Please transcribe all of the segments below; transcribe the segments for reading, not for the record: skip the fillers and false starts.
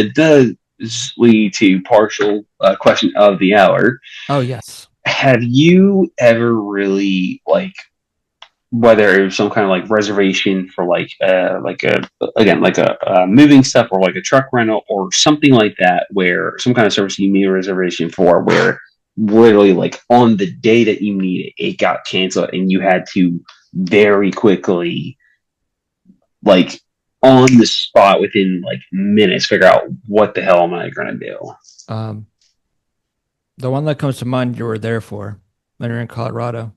it does lead to partial question of the hour. Oh yes. Have you ever really like whether it was some kind of like reservation for like a again like a moving stuff or like a truck rental or something like that where some kind of service you made a reservation for where literally like on the day that you need it it got canceled and you had to very quickly like on the spot within like minutes figure out what the hell am I gonna do. Um, the one that comes to mind you were there for when you're in Colorado.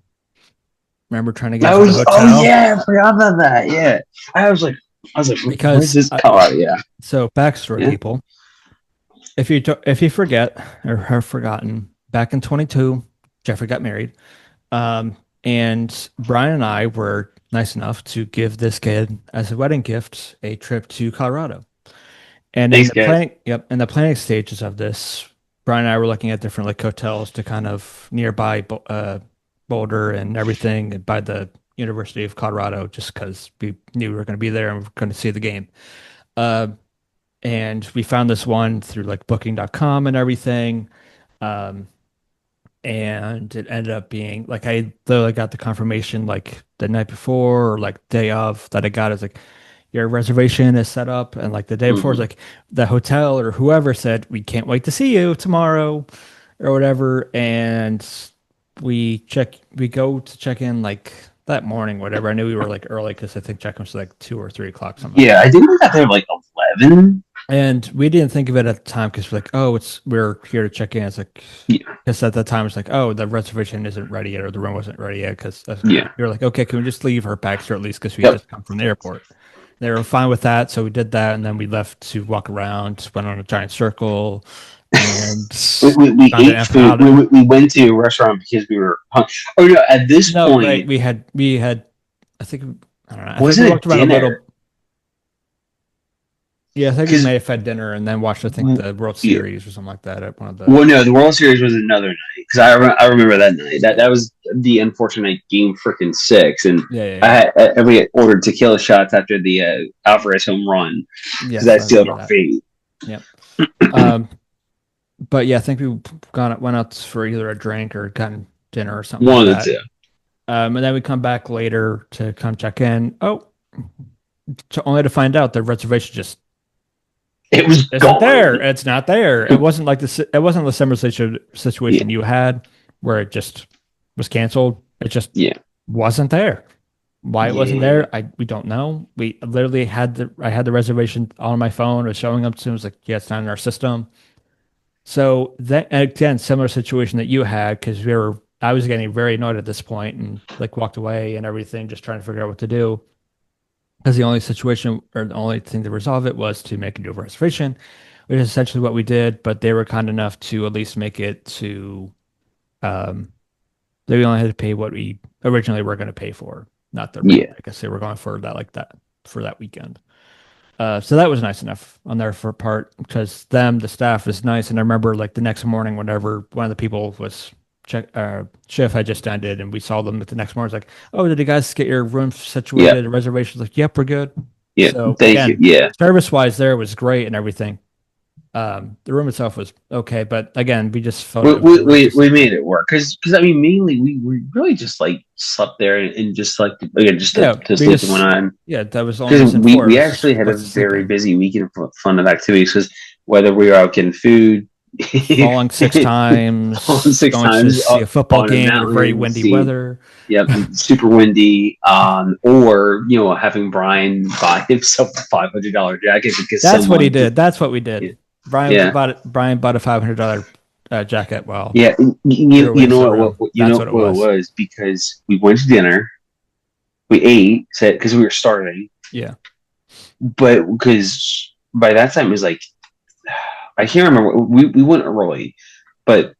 Remember trying to get us Oh, at the oh hotel? yeah, I forgot about that. Yeah, I was like, where's Because this car? Yeah, so backstory yeah. people, if you forget or have forgotten, back in 22, Jeffrey got married. And Brian and I were nice enough to give this kid as a wedding gift a trip to Colorado. And in Thanks, the guys. in the planning stages of this, Brian and I were looking at different like hotels to kind of nearby Boulder and everything, and by the University of Colorado, just because we knew we were going to be there and we are going to see the game. Uh, and we found this one through like booking.com and everything. Um, and it ended up being like I literally got the confirmation like the night before or like day of that I got is like your reservation is set up, and like the day before is Hmm. like the hotel or whoever said we can't wait to see you tomorrow or whatever. And we go to check in like that morning, whatever. I knew we were like early because I think check-in was like 2 or 3 o'clock, something like Yeah, that. I think we got there like 11. And we didn't think of it at the time because we're like, oh, we're here to check in. It's like, Yeah, because at the time it's like, oh, the reservation isn't ready yet or the room wasn't ready yet. Because yeah, you're like, okay, can we just leave her bags here at least because we yep. just come from the airport? They were fine with that, so we did that, and then we left to walk around, went on a giant circle, and We found an ate food. empanada. We went to a restaurant because we were hungry. Oh no! At this No, right, point, we had, I think, I don't know, I think we wasn't walked it around a dinner? little. Yeah, I think we Because may have had dinner and then watched, I think, the World yeah, Series or something like that at one of the. well, no, the World Series was another night because I remember that night. That was the unfortunate game freaking six, and Yeah, yeah, yeah. we had ordered tequila shots after the Alvarez home run because Yes, that I sealed remember our that. fate. Yep. Um, but yeah, I think we went out for either a drink or gotten dinner or something like One of the that. two. And then we come back later to come check in. Oh, only to find out the reservation just It was isn't there. gone. It's not there. It wasn't like this. It wasn't the similar Yeah, situation you had where it just was canceled. It just yeah, wasn't there. Why it wasn't yeah. there, we don't know. We literally I had the reservation on my phone. It was showing up to. It was like, yeah, it's not in our system. So that again, similar situation that you had because I was getting very annoyed at this point and like walked away and everything, just trying to figure out what to do. Because the only situation or the only thing to resolve it was to make a new reservation, which is essentially what we did. But they were kind enough to at least make it to, um, they only had to pay what we originally were going to pay for, not the rate. Yeah. I guess they were going for that like that for that weekend. So that was nice enough on their for part because the staff is nice. And I remember like the next morning, whenever one of the people was shift had just ended and we saw them the next morning, it's like, oh, did you guys get your room Yeah. situated? Reservations? Like, yep, we're good. Yeah. So Thank you. again, Yeah. service wise, there was great and everything. The room itself was okay, but again, we just felt it was worth just We like, made it work because I mean mainly we really just like slept there and just like again just yeah, to we sleep and went just, on yeah, that was the only because reason for it we was just actually had a let's sleep very in. busy weekend of fun of activities because whether we were out getting food Falling six falling times, six going to times see a football on a game in a very mountain windy see weather. yep super windy or you know having Brian buy himself a $500 jacket because That's what he someone just did. That's what we did. yeah yeah. Brian bought a $500 jacket while Yeah, we were you waiting for the know room. you That's know what it what it was. was because we went to dinner, we ate, said because we were starving, Yeah. but because by that time it was like I can't remember we went early, but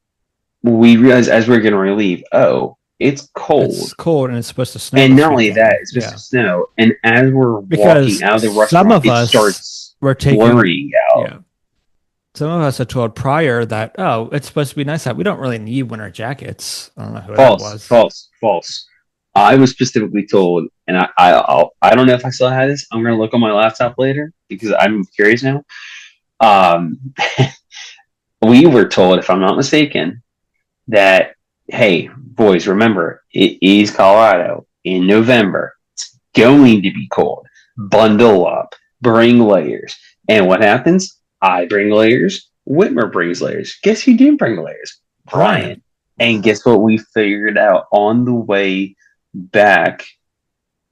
we realized as we were getting ready to leave, oh, it's It's cold, cold and it's supposed to snow and this not only that, weekend. it's supposed to Yeah. snow, and as we're walking Because out of the some restaurant, of it us starts were taking, blurring out. yeah, some of us had told prior that, oh, it's supposed to be nice out. We don't really need winter jackets. I don't know who that False, was. false, false. I was specifically told, and I don't know if I still have this. I'm gonna look on my laptop later because I'm curious now. Um, we were told, if I'm not mistaken, that hey, boys, remember it is Colorado in November. It's going to be cold. Bundle up, bring layers. And what happens? I bring layers. Whitmer brings layers. Guess who didn't bring layers? Brian. Brian. And guess what we figured out on the way back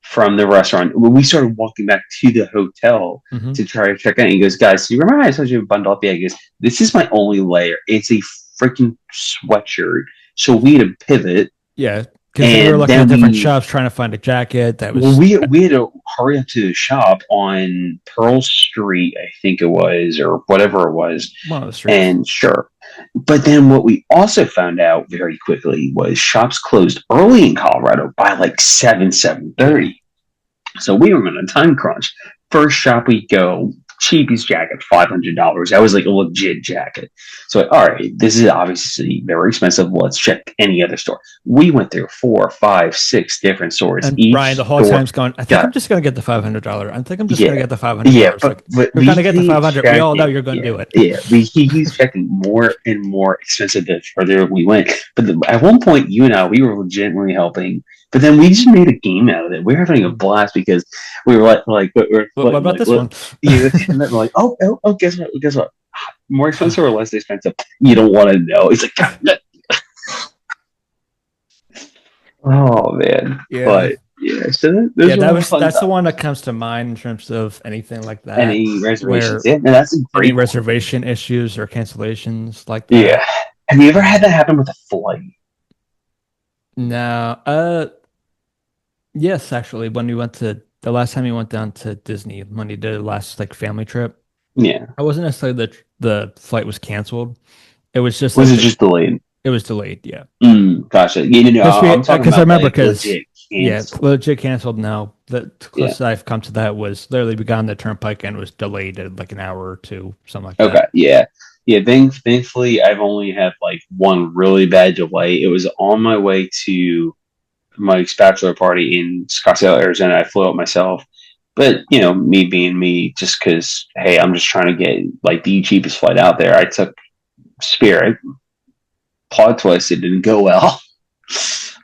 from the restaurant? When we started walking back to the hotel Hmm. to try to check in, he goes, guys, you remember I told you to bundle up? Yeah, he goes, this is my only layer. It's a freaking sweatshirt. So we had to pivot. Yeah, because we were And looking at then different we shops trying to find a jacket that well, was we had to hurry up to the shop on Pearl Street, I think it was, or whatever it was. one of the streets. And sure. But then what we also found out very quickly was shops closed early in Colorado by like 7:30. Yeah. So we were on a time crunch. First shop we go, cheapest jacket, $500. That was like a legit jacket. So all right, this is obviously very expensive. Let's check any other store. We went through 4, 5, 6 different stores. And Brian, Each the whole store time's going, I think I'm got just gonna get the $500. I think I'm just gonna yeah, get the yeah, $500. but Like, but you're we gonna get the keep 500. We all know checking. you're gonna Yeah, do it. yeah, we he keeps checking more and more expensive the further we went. But at one point, you and I, we were legitimately helping. But then we just made a game out of it. We were having a blast because we were What about this one? yeah, and then we're like, guess what? Guess what? More expensive or less expensive? You don't want to know. It's like, God, oh man, Yeah. but yeah. So those Yeah, were all fun that's the times. one that comes to mind in terms of anything like that, Any reservations? where Yeah, no, that's a any great one. reservation issues or cancellations like Yeah. that. Have you ever had that happen with a flight? No, yes, actually, when we went to the last time we went down to Disney, when we did the last like family trip, Yeah. I wasn't necessarily the flight was canceled. It was just Was like it just delayed? it was delayed. Yeah, Gotcha. Yeah, no, because I'm talking because I about remember like because legit yeah, cancel. legit canceled. No, the Yeah. closest I've come to that was literally we got on the turnpike and was delayed at like an hour or two, something like Okay. that. Yeah. Yeah. Thankfully, I've only had like one really bad delay. It was on my way to my bachelor party in Scottsdale, Arizona. I flew out myself. But, me being me, just because, hey, I'm just trying to get like the cheapest flight out there, I took Spirit. Plot twist, it didn't go well.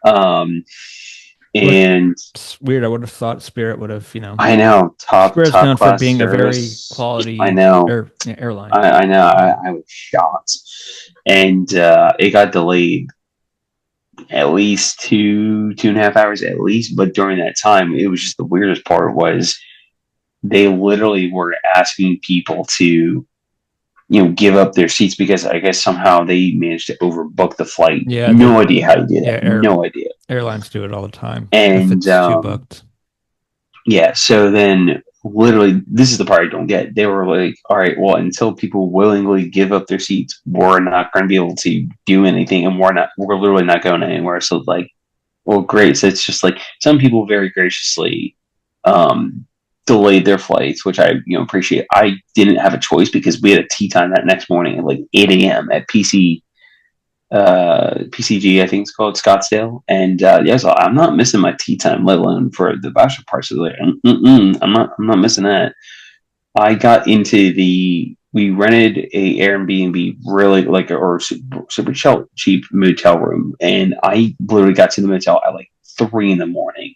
Um, Which and it's weird. I would have thought Spirit would have, I know Spirit's top known for class being a very service. I quality know, airline. I know. I was shocked, and it got delayed at least 2.5 hours at least. But during that time, it was just the weirdest part was they literally were asking people to give up their seats because I guess somehow they managed to overbook the flight. Yeah, No idea how they did yeah, that. No idea. airlines do it all the time if And it's too booked. yeah, so then literally, this is the part I don't get. They were like, all right, well, until people willingly give up their seats, we're not going to be able to do anything, and we're literally not going anywhere. So like, well, great. So it's just like some people very graciously um, delayed their flights, which I appreciate. I didn't have a choice because we had a tea time that next morning at like 8 a.m. at PCG, I think it's called Scottsdale. And yeah, so I'm not missing my tea time, let alone for the bachelor party. So like, I'm not missing that. I got into we rented a Airbnb really like or super cheap motel room, and I literally got to the motel at like 3 in the morning,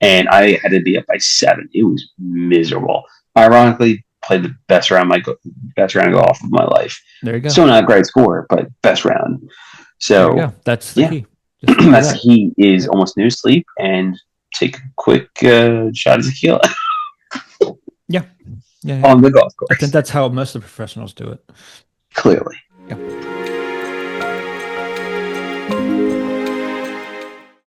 and I had to be up by 7. It was miserable. Ironically, played the best round of golf of my life. There you go. Still not a great score, but best round. There you So go. That's the yeah, key. Just do that's the that. key is Yep. almost no sleep and take a quick shot of tequila Yeah. Yeah. Yeah. on the golf I think course. that's how most of the professionals do it. Clearly. Yeah.